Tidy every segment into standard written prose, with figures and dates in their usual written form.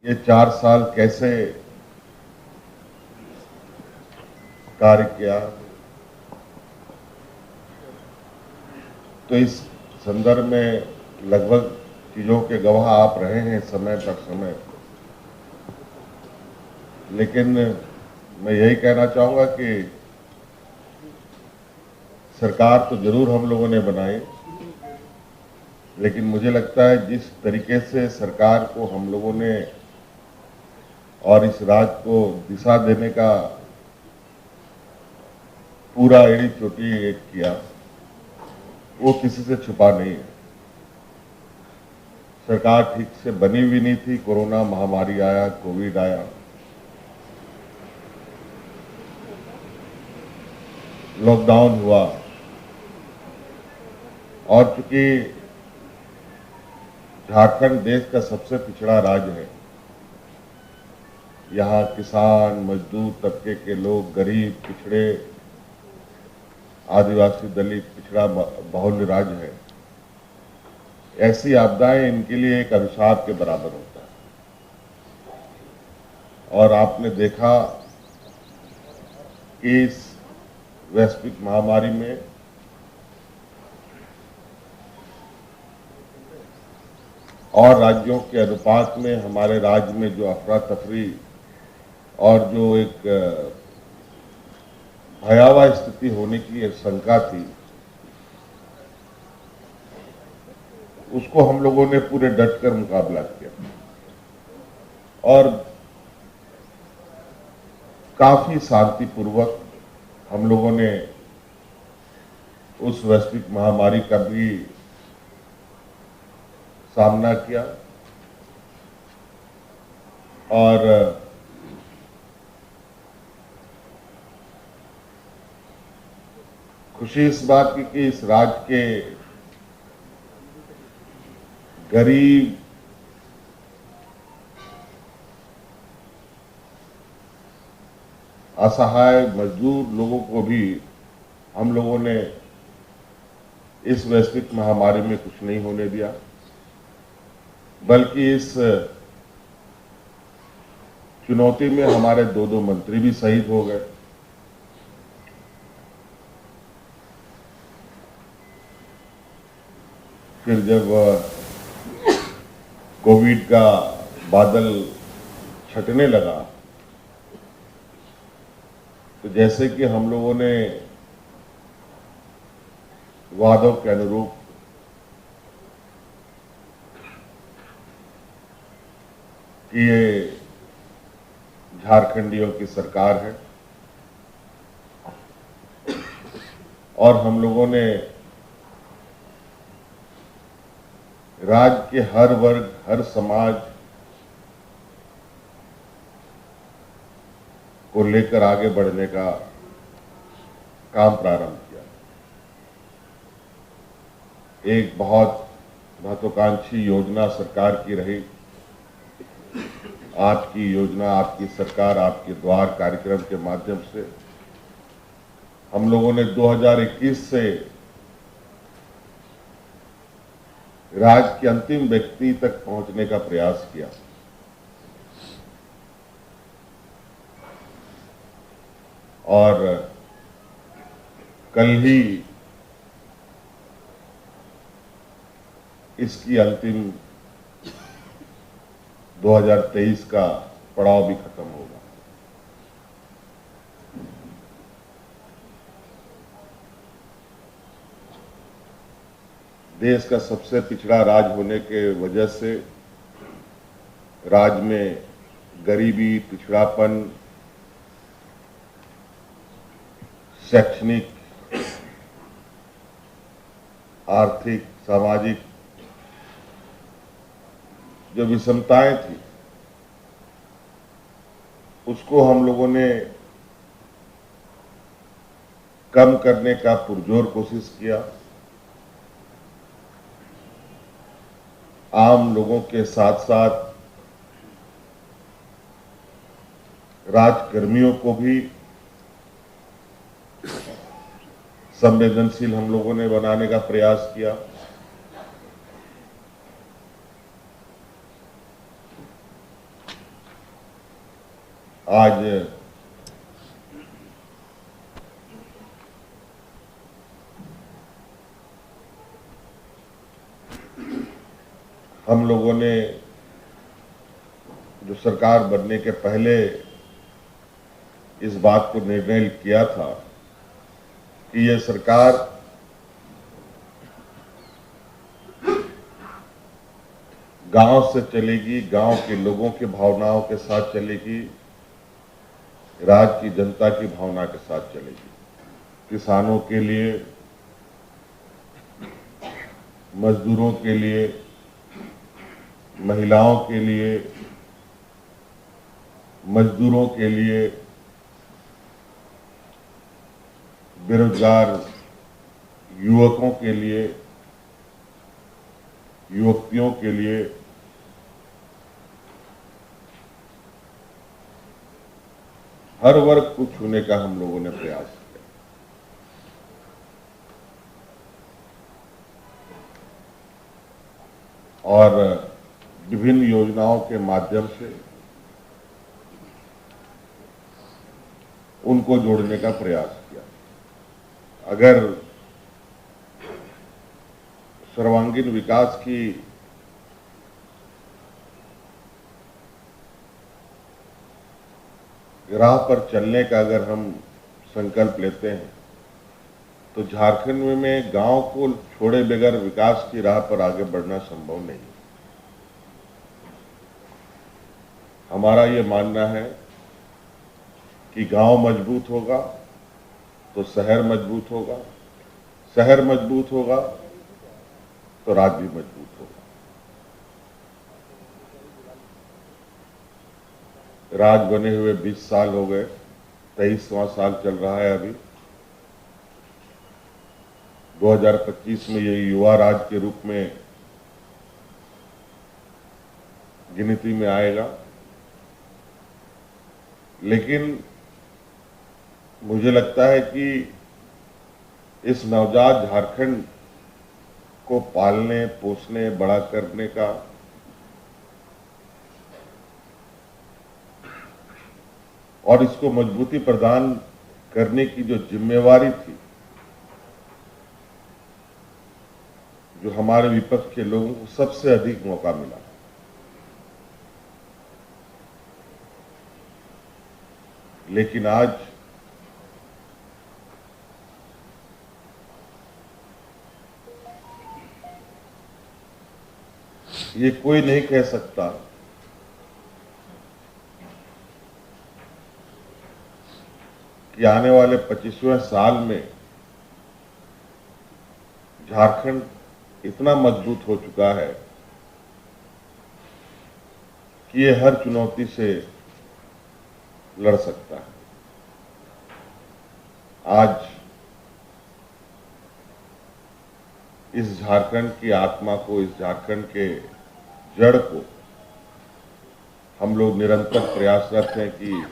ये 4 साल कैसे कार्य किया, तो इस संदर्भ में लगभग चीजों के गवाह आप रहे हैं समय पर समय। लेकिन मैं यही कहना चाहूंगा कि सरकार तो जरूर हम लोगों ने बनाई, लेकिन मुझे लगता है जिस तरीके से सरकार को हम लोगों ने और इस राज्य को दिशा देने का पूरा एड़ी चोटी एक किया, वो किसी से छुपा नहीं है। सरकार ठीक से बनी हुई नहीं थी, कोरोना महामारी आया, कोविड आया, लॉकडाउन हुआ, और चूंकि झारखंड देश का सबसे पिछड़ा राज्य है, यहाँ किसान, मजदूर तबके के लोग, गरीब, पिछड़े, आदिवासी, दलित, पिछड़ा बहुल्य राज्य है। ऐसी आपदाएं इनके लिए एक अभिशाप के बराबर होता है। और आपने देखा कि इस वैश्विक महामारी में और राज्यों के अनुपात में हमारे राज्य में जो अफरा तफरी और जो एक भयावह स्थिति होने की शंका थी, उसको हम लोगों ने पूरे डट कर मुकाबला किया और काफी शांतिपूर्वक हम लोगों ने उस वैश्विक महामारी का भी सामना किया। और खुशी इस बात की कि इस राज्य के गरीब, असहाय, मजदूर लोगों को भी हम लोगों ने इस वैश्विक महामारी में कुछ नहीं होने दिया, बल्कि इस चुनौती में हमारे दो मंत्री भी शहीद हो गए। फिर जब कोविड का बादल छटने लगा, तो जैसे कि हम लोगों ने वादों के अनुरूप कि ये झारखंडियों की सरकार है और हम लोगों ने राज्य के हर वर्ग, हर समाज को लेकर आगे बढ़ने का काम प्रारंभ किया। एक बहुत महत्वाकांक्षी योजना सरकार की रही, आपकी योजना, आपकी सरकार, आपके द्वार कार्यक्रम के माध्यम से हम लोगों ने 2021 से राज्य के अंतिम व्यक्ति तक पहुंचने का प्रयास किया। और कल ही इसकी अंतिम 2023 का पड़ाव भी खत्म होगा। देश का सबसे पिछड़ा राज्य होने के वजह से राज्य में गरीबी, पिछड़ापन, शैक्षणिक, आर्थिक, सामाजिक जो विषमताएं थी, उसको हम लोगों ने कम करने का पुरजोर कोशिश किया। आम लोगों के साथ साथ राजकर्मियों को भी संवेदनशील हम लोगों ने बनाने का प्रयास किया। आज हम लोगों ने जो सरकार बनने के पहले इस बात को निर्णय किया था कि यह सरकार गांव से चलेगी, गांव के लोगों की भावनाओं के साथ चलेगी, राज्य की जनता की भावना के साथ चलेगी। किसानों के लिए, मजदूरों के लिए, महिलाओं के लिए, मजदूरों के लिए, बेरोजगार युवकों के लिए, युवतियों के लिए, हर वर्ग को छूने का हम लोगों ने प्रयास किया। और विभिन्न योजनाओं के माध्यम से उनको जोड़ने का प्रयास किया। अगर सर्वांगीण विकास की राह पर चलने का अगर हम संकल्प लेते हैं तो झारखंड में गांव को छोड़े बगैर विकास की राह पर आगे बढ़ना संभव नहीं। हमारा ये मानना है कि गांव मजबूत होगा तो शहर मजबूत होगा, शहर मजबूत होगा तो राज्य भी मजबूत होगा। राज बने हुए 20 साल हो गए, 23वां साल चल रहा है अभी। 2025 में ये युवा राज्य के रूप में गिनती में आएगा। लेकिन मुझे लगता है कि इस नवजात झारखंड को पालने, पोसने, बड़ा करने का और इसको मजबूती प्रदान करने की जो जिम्मेवारी थी, जो हमारे विपक्ष के लोगों को सबसे अधिक मौका मिला। लेकिन आज ये कोई नहीं कह सकता कि आने वाले 25वें साल में झारखंड इतना मजबूत हो चुका है कि ये हर चुनौती से लड़ सकता है। आज इस झारखंड की आत्मा को, इस झारखंड के जड़ को हम लोग निरंतर प्रयासरत हैं कि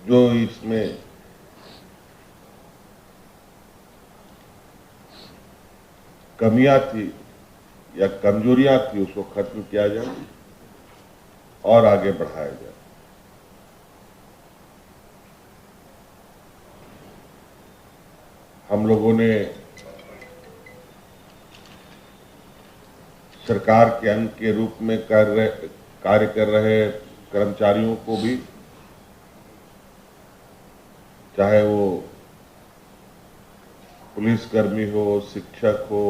जो इसमें कमियां थी या कमजोरियां थी उसको खत्म किया जाए और आगे बढ़ाया जाए। हम लोगों ने सरकार के अंग के रूप में कार्य कर रहे कर्मचारियों को भी, चाहे वो पुलिसकर्मी हो, शिक्षक हो,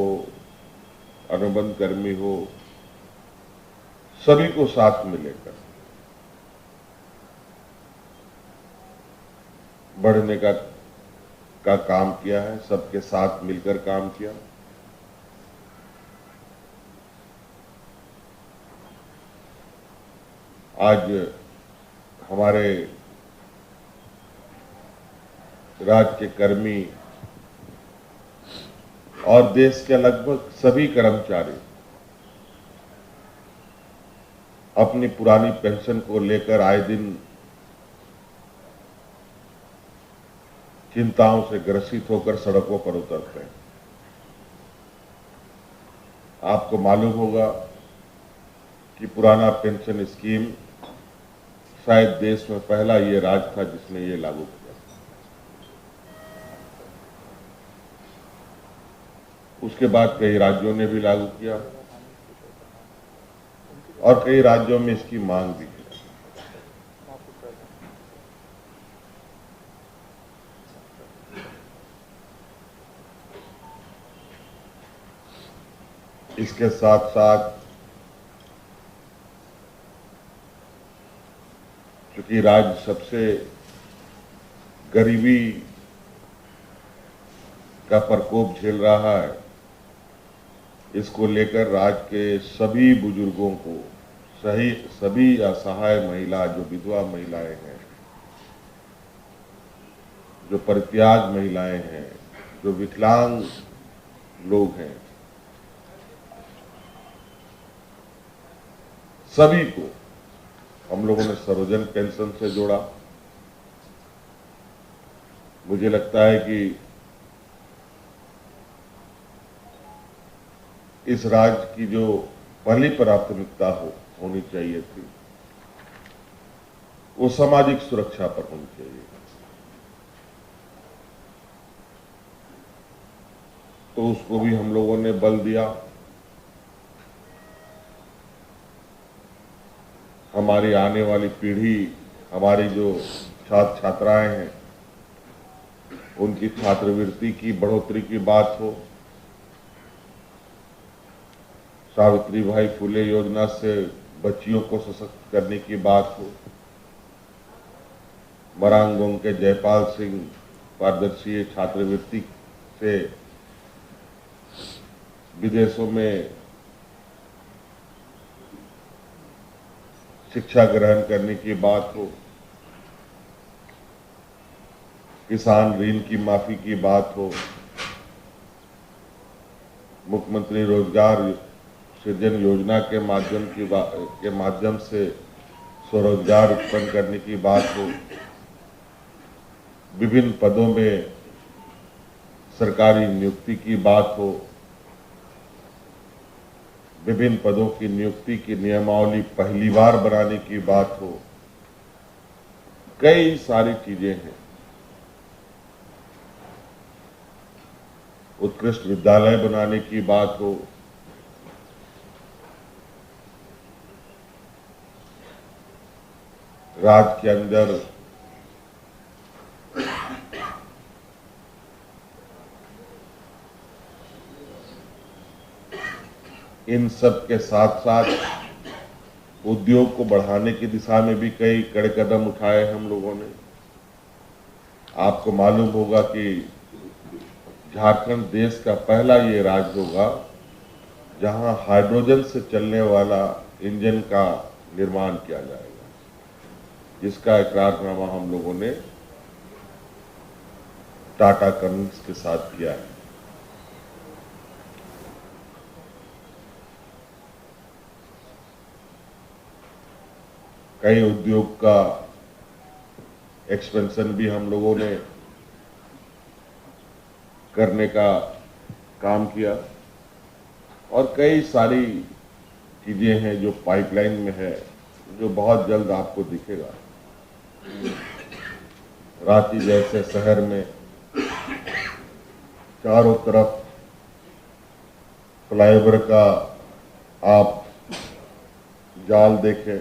अनुबंध कर्मी हो, सभी को साथ में लेकर बढ़ने का काम किया है, सबके साथ मिलकर काम किया। आज हमारे राज्य के कर्मी और देश के लगभग सभी कर्मचारी अपनी पुरानी पेंशन को लेकर आए दिन चिंताओं से ग्रसित होकर सड़कों पर उतरते हैं। आपको मालूम होगा कि पुराना पेंशन स्कीम शायद देश में पहला ये राज्य था जिसने ये लागू किया। उसके बाद कई राज्यों ने भी लागू किया और कई राज्यों में इसकी मांग भी है। इसके साथ साथ चूंकि राज्य सबसे गरीबी का प्रकोप झेल रहा है, इसको लेकर राज्य के सभी बुजुर्गों को, सभी असहाय महिला, जो विधवा महिलाएं हैं, जो परित्याग महिलाएं हैं, जो विकलांग लोग हैं, सभी को हम लोगों ने सर्वजन पेंशन से जोड़ा। मुझे लगता है कि इस राज्य की जो पहली प्राथमिकता होनी चाहिए थी, वो सामाजिक सुरक्षा पर होनी चाहिए। तो उसको भी हम लोगों ने बल दिया। हमारी आने वाली पीढ़ी, हमारी जो छात्र छात्राएं हैं, उनकी छात्रवृत्ति की बढ़ोतरी की बात हो, सावित्रीबाई फुले योजना से बच्चियों को सशक्त करने की बात हो, मरांगोंग के जयपाल सिंह पारदर्शी छात्रवृत्ति से विदेशों में शिक्षा ग्रहण करने की बात हो, किसान ऋण की माफी की बात हो, मुख्यमंत्री रोजगार सृजन योजना के माध्यम से स्वरोजगार उत्पन्न करने की बात हो, विभिन्न पदों में सरकारी नियुक्ति की बात हो, विभिन्न पदों की नियुक्ति की नियमावली पहली बार बनाने की बात हो, कई सारी चीजें हैं। उत्कृष्ट विद्यालय बनाने की बात हो, राज्य के अंदर इन सब के साथ साथ उद्योग को बढ़ाने की दिशा में भी कई कड़े कदम उठाए हम लोगों ने। आपको मालूम होगा कि झारखंड देश का पहला ये राज्य होगा जहां हाइड्रोजन से चलने वाला इंजन का निर्माण किया जाएगा, जिसका इकरारनामा हम लोगों ने टाटा कंपनी के साथ किया है। कई उद्योग का एक्सपेंशन भी हम लोगों ने करने का काम किया और कई सारी चीजें हैं जो पाइपलाइन में है, जो बहुत जल्द आपको दिखेगा। रांची जैसे शहर में चारों तरफ फ्लाईओवर का आप जाल देखें,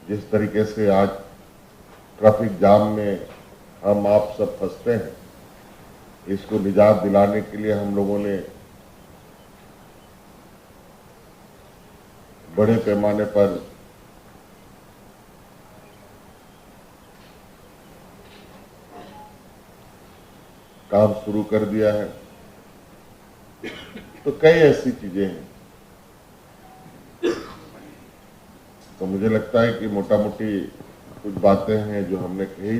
जिस तरीके से आज ट्रैफिक जाम में हम आप सब फंसते हैं, इसको निजात दिलाने के लिए हम लोगों ने बड़े पैमाने पर काम शुरू कर दिया है। तो कई ऐसी चीजें हैं। तो मुझे लगता है कि मोटा मोटी कुछ बातें हैं जो हमने कही